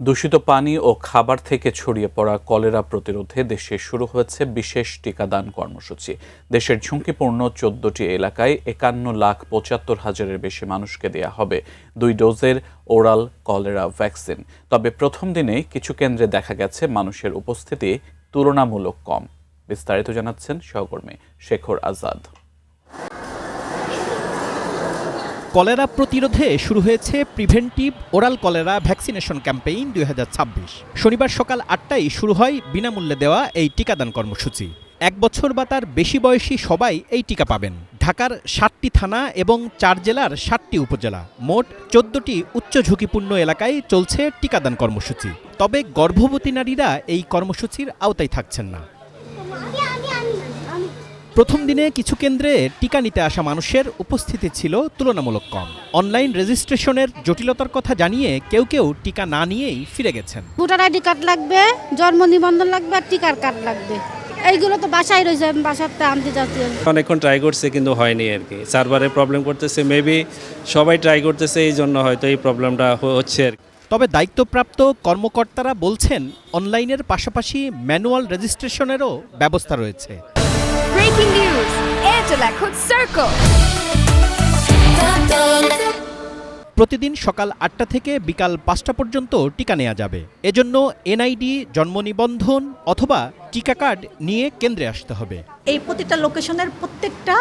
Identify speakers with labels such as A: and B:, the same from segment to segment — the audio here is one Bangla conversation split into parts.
A: দূষিত পানি ও খাবার থেকে ছড়িয়ে পড়া কলেরা প্রতিরোধে দেশে শুরু হয়েছে বিশেষ টিকাদান কর্মসূচি। দেশের ঝুঁকিপূর্ণ ১৪টি এলাকায় ৫১,৭৫,০০০-এর বেশি মানুষকে দেয়া হবে ২ ডোজের ওরাল কলেরা ভ্যাকসিন। তবে প্রথম দিনেই কিছু কেন্দ্রে দেখা গেছে মানুষের উপস্থিতি তুলনামূলক কম। বিস্তারিত জানাচ্ছেন সহকর্মী শেখর আজাদ।
B: কলেরা প্রতিরোধে শুরু হয়েছে preventive oral cholera vaccination campaign ২০২৬। শনিবার সকাল ৮টায় শুরু হয় বিনামূল্যে দেওয়া এই টিকাদান কর্মসূচি। ১ বছর বা তার বেশি বয়সী সবাই এই টিকা পাবেন। ঢাকার ৭টি থানা এবং ৪ জেলার ৭টি উপজেলা, মোট ১৪টি উচ্চ ঝুঁকিপূর্ণ এলাকায় চলছে টিকাদান কর্মসূচি। তবে গর্ভবতী নারীরা এই কর্মসূচির আওতায় থাকছেন না। প্রথম দিনে কিছু কেন্দ্রে টিকা নিতে আসা মানুষের উপস্থিতি ছিল তুলনামূলক কম। অনলাইন রেজিস্ট্রেশনের জটিলতার কথা জানিয়ে কেউ কেউ টিকা না নিয়েই ফিরে গেছেন।
C: ভোটার আইডি কার্ড লাগবে, জন্ম নিবন্ধন লাগবে আর টিকার কার্ড লাগবে। এইগুলো তো বাসায় রয়েছে, আমি বাসাতে আনতে যাচ্ছি।
D: অনেকক্ষণ ট্রাই করছে কিন্তু হয়নি আর কি, সার্ভারে প্রবলেম করতেছে, মেবি সবাই ট্রাই করতেছে, এই জন্য হয়তো এই প্রবলেমটা হচ্ছে আর কি।
B: তবে দায়িত্বপ্রাপ্ত কর্মকর্তারা বলছেন অনলাইনের পাশাপাশি ম্যানুয়াল রেজিস্ট্রেশনেরও ব্যবস্থা রয়েছে।
E: Breaking news, Airtel এখন Circle।
B: প্রতিদিন সকাল ৮টা থেকে বিকাল ৫টা পর্যন্ত টিকা নেওয়া যাবে। এজন্য এনআইডি, জন্ম নিবন্ধন অথবা টিকা কার্ড নিয়ে কেন্দ্রে আসতে হবে।
F: এই প্রতিটা লোকেশনের প্রত্যেকটা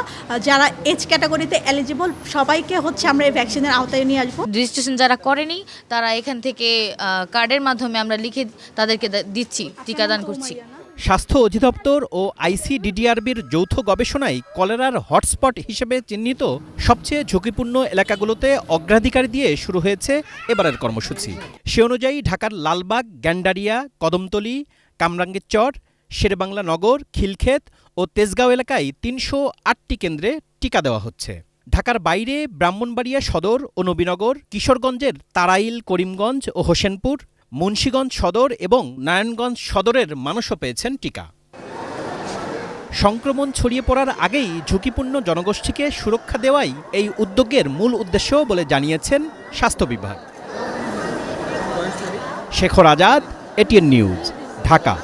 F: যারা এজ ক্যাটাগরিতে এলিজিবল সবাইকে আমরা এই ভ্যাকসিনের আওতায় নিয়ে আসবো।
G: রেজিস্ট্রেশন যারা করেনি তারা এখান থেকে কার্ডের মাধ্যমে আমরা লিখে তাদেরকে দিচ্ছি, টিকাদান করছি।
B: স্বাস্থ্য অধিদপ্তর ও আইসিডিডিআরবির যৌথ গবেষণায় কলেরার হটস্পট হিসেবে চিহ্নিত সবচেয়ে ঝুঁকিপূর্ণ এলাকাগুলোতে অগ্রাধিকার দিয়ে শুরু হয়েছে এবারের কর্মসূচি। সে অনুযায়ী ঢাকার লালবাগ, গ্যান্ডারিয়া, কদমতলী, কামরাঙ্গীর চর, শেরেবাংলা নগর, খিলক্ষেত ও তেজগাঁও এলাকায় ৩০৮টি কেন্দ্রে টিকা দেওয়া হচ্ছে। ঢাকার বাইরে ব্রাহ্মণবাড়িয়া সদর ও নবীনগর, কিশোরগঞ্জের তারাইল, করিমগঞ্জ ও হোসেনপুর, মুন্সিগঞ্জ সদর এবং নারায়ণগঞ্জ সদরের মানুষও পেয়েছেন টিকা। সংক্রমণ ছড়িয়ে পড়ার আগেই ঝুঁকিপূর্ণ জনগোষ্ঠীকে সুরক্ষা দেওয়াই এই উদ্যোগের মূল উদ্দেশ্য বলে জানিয়েছেন স্বাস্থ্য বিভাগ। Shekhar Azad, ATN news, Dhaka.